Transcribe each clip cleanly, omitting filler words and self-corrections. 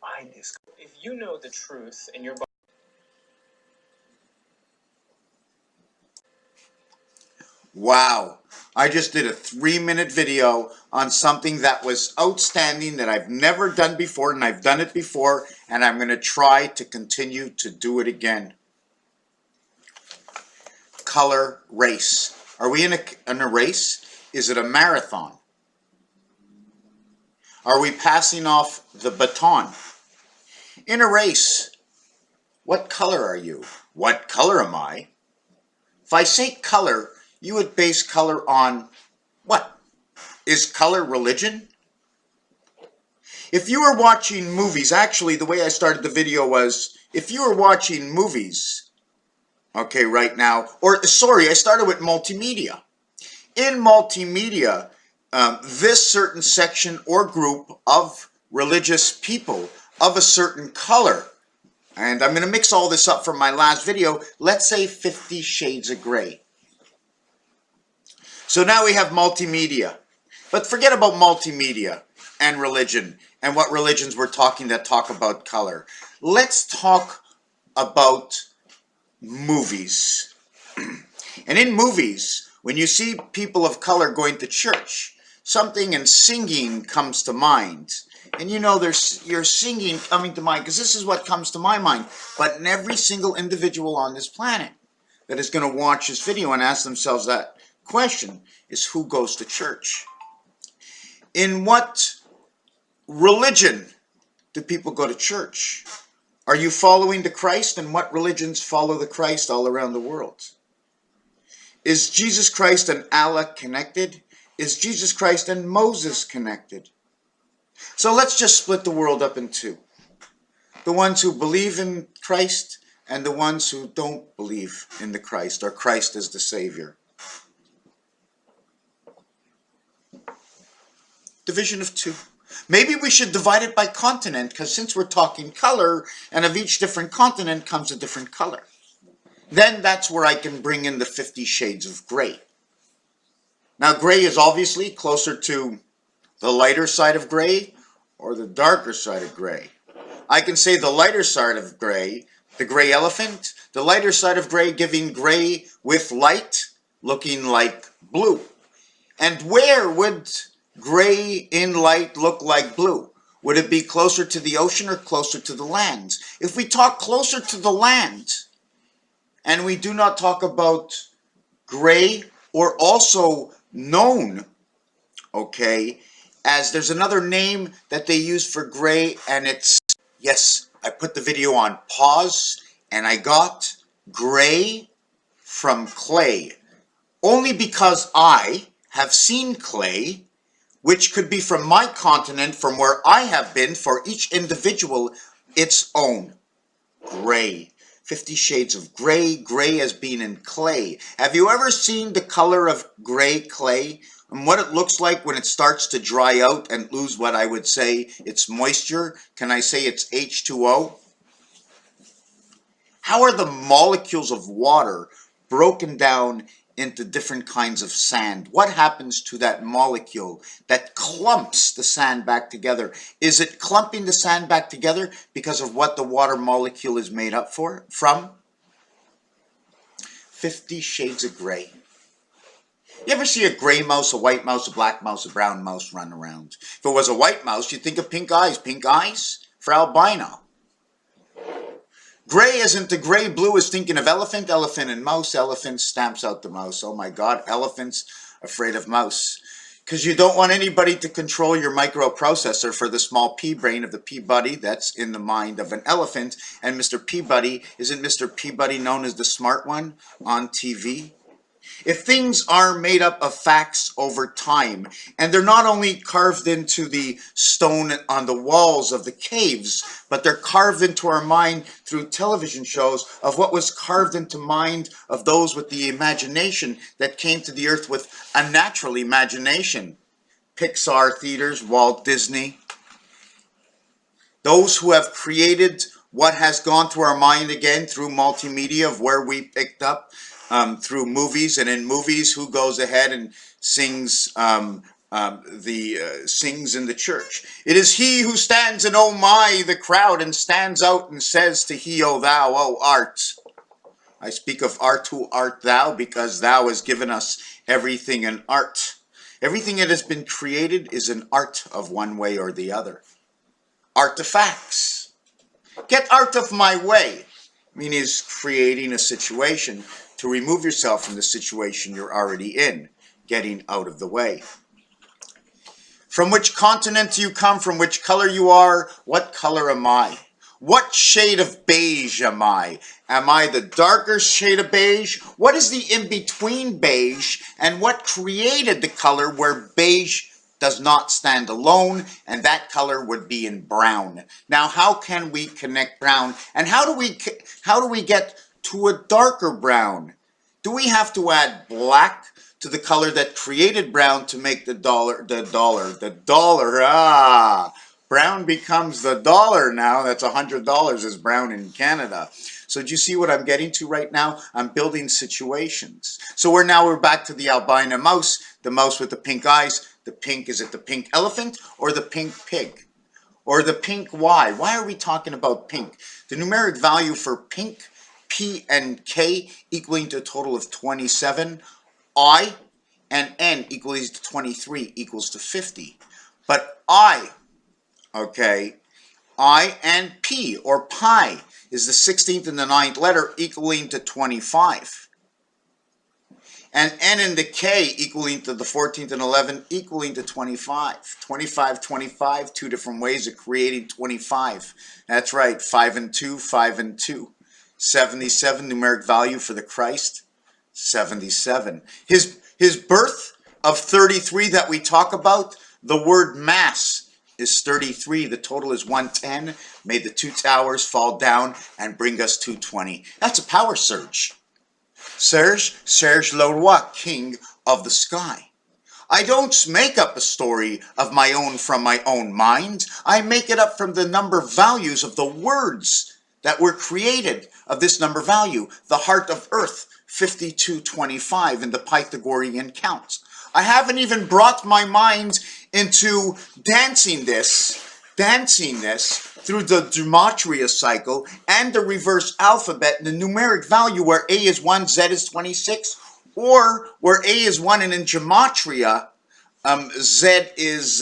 find this. If you know the truth and your body. Wow, I just did a 3-minute video on something that was outstanding that I've never done before, and I've done it before, and I'm going to try to continue to do it again. Color race. Are we in a race? Is it a marathon? Are we passing off the baton? In a race, what color are you? What color am I? If I say color, you would base color on what? Is color religion? If you were watching movies, actually the way I started the video was, if you were watching movies, okay, right now, or sorry, I started with multimedia. In multimedia, this certain section or group of religious people of a certain color, and I'm going to mix all this up from my last video, let's say 50 Shades of Grey. So now we have multimedia. But forget about multimedia and religion and what religions we're talking that talk about color. Let's talk about movies. And in movies, when you see people of color going to church, something in singing comes to mind. And you know there's your singing coming to mind because this is what comes to my mind. But in every single individual on this planet that is going to watch this video and ask themselves that question is, who goes to church? In what religion do people go to church? Are you following the Christ? And what religions follow the Christ all around the world? Is Jesus Christ and Allah connected? Is Jesus Christ and Moses connected? So let's just split the world up in two. The ones who believe in Christ and the ones who don't believe in the Christ, or Christ as the Savior. Division of two. Maybe we should divide it by continent, because since we're talking color, and of each different continent comes a different color. Then that's where I can bring in the 50 Shades of Grey. Now gray is obviously closer to the lighter side of gray or the darker side of gray. I can say the lighter side of gray, the gray elephant, the lighter side of gray giving gray with light looking like blue. And where would gray in light look like blue? Would it be closer to the ocean or closer to the land? If we talk closer to the land, and we do not talk about gray, or also known, okay, as there's another name that they use for gray, and it's, yes, I put the video on pause, and I got gray from clay. Only because I have seen clay, which could be from my continent, from where I have been, for each individual, its own. Gray. 50 Shades of Grey, gray as being in clay. Have you ever seen the color of gray clay and what it looks like when it starts to dry out and lose what I would say its moisture? Can I say it's H2O? How are the molecules of water broken down into different kinds of sand? What happens to that molecule that clumps the sand back together? Is it clumping the sand back together because of what the water molecule is made up from? 50 Shades of Grey. You ever see a gray mouse, a white mouse, a black mouse, a brown mouse run around? If it was a white mouse, you'd think of pink eyes for albino. Gray isn't the gray, blue is thinking of elephant, elephant and mouse, elephant stamps out the mouse. Oh my God, elephant's afraid of mouse. Because you don't want anybody to control your microprocessor for the small pea brain of the Peabody that's in the mind of an elephant. And Mr. Peabody, isn't Mr. Peabody known as the smart one on TV? If things are made up of facts over time, and they're not only carved into the stone on the walls of the caves, but they're carved into our mind through television shows of what was carved into mind of those with the imagination that came to the earth with a natural imagination. Pixar theaters, Walt Disney. Those who have created what has gone through our mind again through multimedia of where we picked up through movies, and in movies who goes ahead and sings sings in the church. It is he who stands in oh my the crowd and stands out and says to he oh thou oh art. I speak of art who art thou because thou has given us everything in art. Everything that has been created is an art of one way or the other. Artifacts. Get out of my way. Means creating a situation to remove yourself from the situation you're already in. Getting out of the way. From which continent do you come? From which color you are? What color am I? What shade of beige am I? Am I the darker shade of beige? What is the in-between beige? And what created the color where beige does not stand alone? And that color would be in brown. Now, how can we connect brown? And how do we get to a darker brown? Do we have to add black to the color that created brown to make the dollar, brown becomes the dollar now. That's $100 is brown in Canada. So do you see what I'm getting to right now? I'm building situations. So we're back to the albino mouse, the mouse with the pink eyes. The pink, is it the pink elephant or the pink pig? Or the pink Y? Why are we talking about pink? The numeric value for pink, P and K equaling to a total of 27. I and N equals to 23 equals to 50. But I and P or pi is the 16th and the 9th letter equaling to 25. And N and the K equaling to the 14th and 11th equaling to 25. 25, 25, two different ways of creating 25. That's right, 5 and 2, 5 and 2. 77, numeric value for the Christ, 77. His birth of 33 that we talk about, the word mass is 33. The total is 110. Made the two towers fall down and bring us 220. That's a power surge. Serge Leroy, king of the sky. I don't make up a story of my own from my own mind. I make it up from the number values of the words that were created of this number value. The heart of earth, 5225 in the Pythagorean count. I haven't even brought my mind into dancing this through the gematria cycle and the reverse alphabet, the numeric value where A is 1, Z is 26, or where A is 1 and in gematria, Z is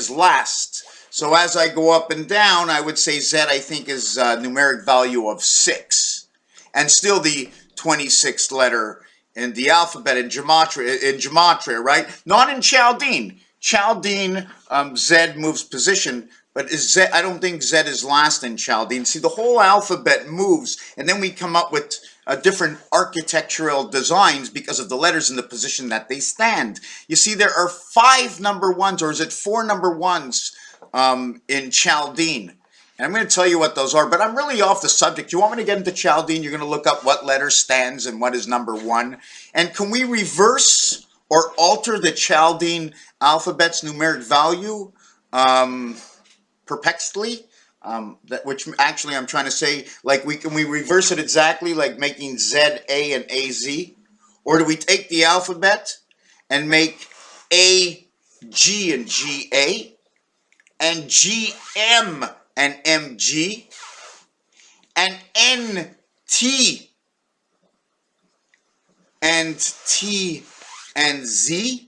last. So as I go up and down, I would say Z, I think, is numeric value of 6. And still the 26th letter in the alphabet in gematria, right? Not in Chaldean. Chaldean, Z moves position, but I don't think Z is last in Chaldean. See, the whole alphabet moves, and then we come up with different architectural designs because of the letters in the position that they stand. You see, there are 5 number ones, or is it 4 number ones in Chaldean? And I'm going to tell you what those are, but I'm really off the subject. You want me to get into Chaldean? You're going to look up what letter stands and what is number 1. And can we reverse or alter the Chaldean alphabet's numeric value perplexly? Which actually I'm trying to say, like, can we reverse it exactly, like making Z, A, and AZ? Or do we take the alphabet and make A, G, and GA, and GM and MG, and NT and T and Z?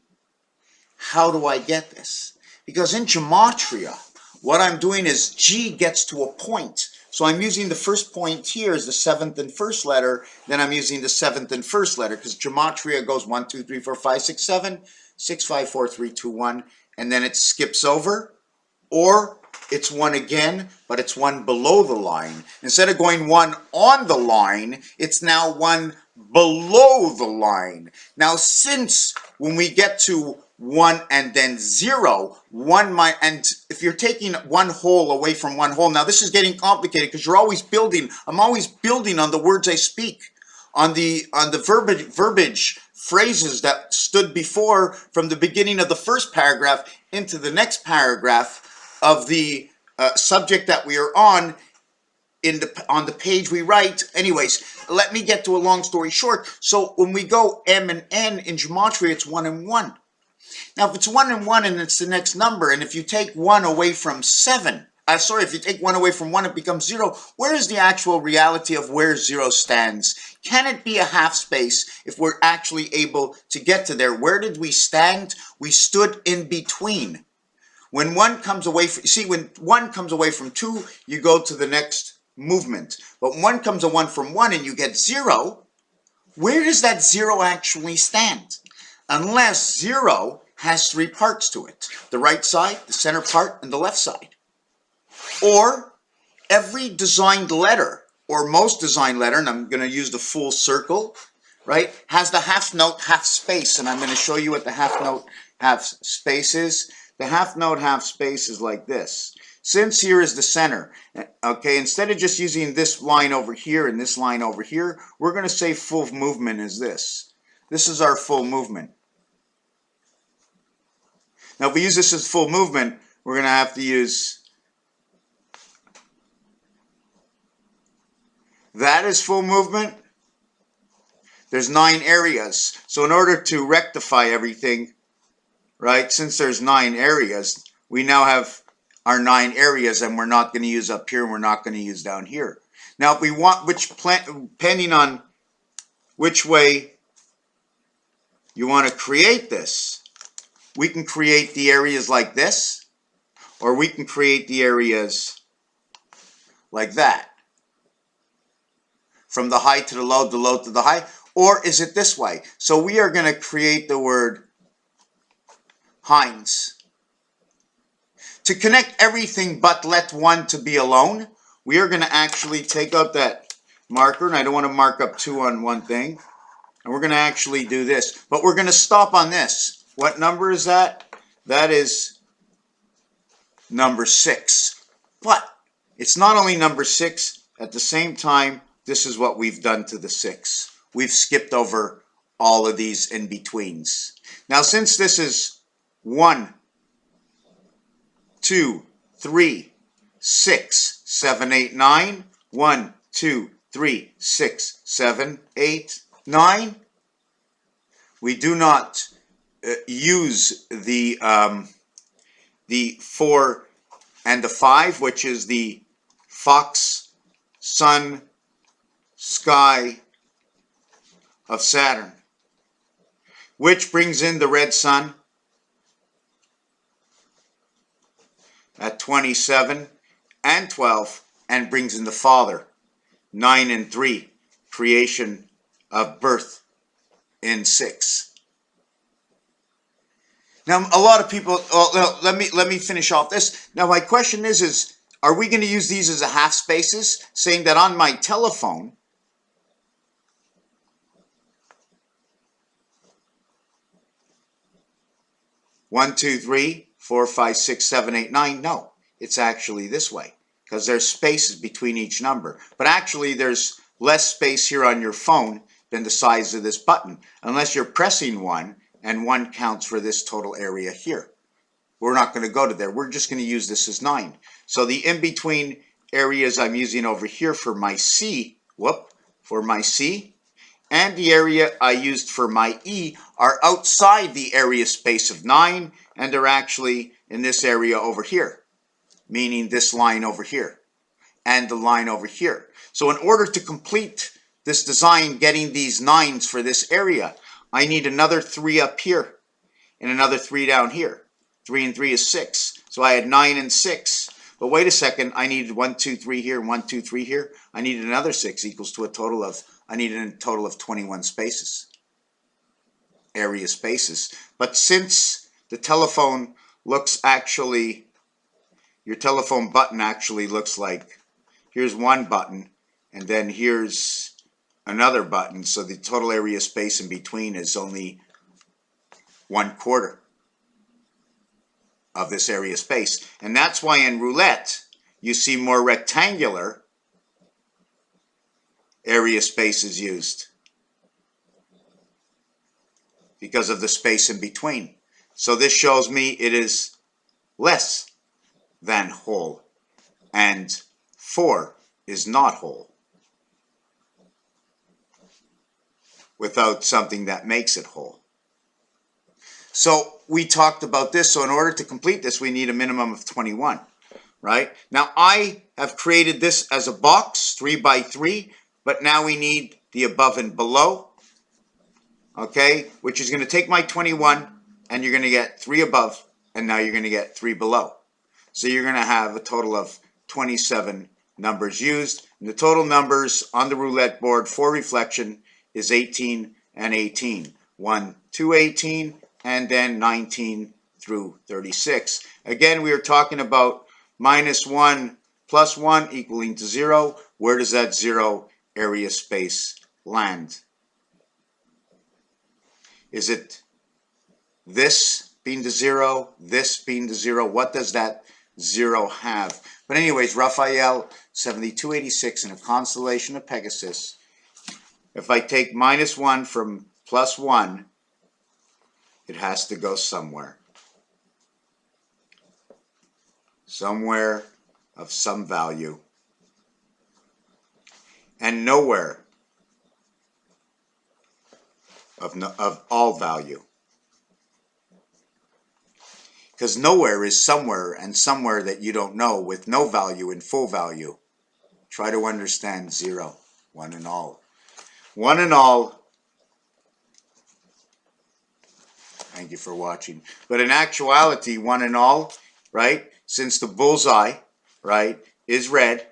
How do I get this? Because in gematria, what I'm doing is G gets to a point. So I'm using the first point here as the 7th and 1st letter, then I'm using the 7th and 1st letter, because gematria goes 1, 2, 3, 4, 5, 6, 7, 6, 5, 4, 3, 2, 1, and then it skips over, or it's 1 again, but it's 1 below the line. Instead of going 1 on the line, it's now 1 below the line. Now, since when we get to 1 and then 0, and if you're taking one whole away from one whole, now this is getting complicated because you're always building, I'm always building on the words I speak, on the verbiage phrases that stood before from the beginning of the first paragraph into the next paragraph of the subject that we are on on the page we write. Anyways, let me get to a long story short. So when we go M and N in gematria, it's 1 and 1. Now if it's 1 and 1 and it's the next number, and if you take 1 away from 7, if you take 1 away from 1 it becomes 0, where is the actual reality of where 0 stands? Can it be a half space if we're actually able to get to there? Where did we stand? We stood in between. When 1 comes away from, when 1 comes away from 2, you go to the next movement. But when 1 comes away from 1 and you get 0, where does that 0 actually stand? Unless 0 has 3 parts to it. The right side, the center part, and the left side. Or every designed letter, or most designed letter, and I'm going to use the full circle, right, has the half note, half space. And I'm going to show you what the half note, half space is. The half note, half space is like this. Since here is the center, okay, instead of just using this line over here and this line over here, we're going to say full movement is this. This is our full movement. Now, if we use this as full movement, we're going to have to use that as full movement. There's 9 areas. So in order to rectify everything, right, since there's 9 areas, we now have our 9 areas, and we're not going to use up here and we're not going to use down here. Now, if we want depending on which way you want to create this, we can create the areas like this, or we can create the areas like that. From the high to the low to the high, or is it this way? So we are going to create the word Heinz. To connect everything but let 1 to be alone, we are going to actually take out that marker, and I don't want to mark up 2 on one thing, and we're going to actually do this, but we're going to stop on this. What number is that? That is number 6. But it's not only number 6, at the same time, this is what we've done to the 6. We've skipped over all of these in-betweens. Now, since this is 1, 2, 3, 6, 7, 8, 9. 1, 2, 3, 6, 7, 8, 9. We do not use the 4 and the 5, which is the fox, sun, sky of Saturn, which brings in the red sun at 27 and 12, and brings in the Father, 9 and 3, creation of birth in 6. Now, a lot of people, let me finish off this. Now, my question is are we going to use these as a half spaces, saying that on my telephone, one, 2, 3, 4, 5, 6, 7, 8, 9. No, it's actually this way, because there's spaces between each number. But actually, there's less space here on your phone than the size of this button, unless you're pressing 1, and 1 counts for this total area here. We're not going to go to there. We're just going to use this as 9. So the in-between areas I'm using over here for my C, and the area I used for my E are outside the area space of 9, and they're actually in this area over here, meaning this line over here and the line over here. So in order to complete this design, getting these 9s for this area, I need another 3 up here and another 3 down here. 3 and 3 is 6. So I had 9 and 6. But wait a second, I needed 1, 2, 3 here and 1, 2, 3 here. I needed another 6 equals to I needed a total of 21 spaces, area spaces. But since the telephone looks actually, your telephone button actually looks like, here's one button, and then here's another button, so the total area space in between is only 1/4 of this area space. And that's why in roulette, you see more rectangular area spaces used, because of the space in between. So this shows me it is less than whole, and 4 is not whole without something that makes it whole. So we talked about this. So in order to complete this, we need a minimum of 21, right? Now I have created this as a box, 3 by 3, but now we need the above and below, okay? Which is going to take my 21, and you're going to get 3 above, and now you're going to get 3 below. So you're going to have a total of 27 numbers used. And the total numbers on the roulette board for reflection is 18 and 18. 1 to 18, and then 19 through 36. Again, we are talking about -1 plus 1 equaling to 0. Where does that 0 area space land? Is it this being the 0, this being the 0? What does that 0 have? But anyways, Raphael 7286 in a constellation of Pegasus. If I take -1 from +1, it has to go somewhere. Somewhere of some value. And nowhere of all value. Because nowhere is somewhere, and somewhere that you don't know with no value and full value. Try to understand 0, 1 and all. 1 and all. Thank you for watching. But in actuality, 1 and all, right? Since the bullseye, right, is red,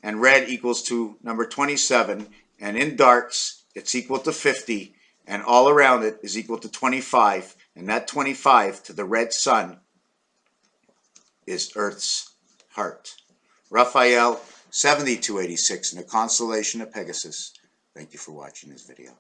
and red equals to number 27, and in darts, it's equal to 50, and all around it is equal to 25, and that 25 to the red sun is Earth's heart. Raphael 7286 in the constellation of Pegasus. Thank you for watching this video.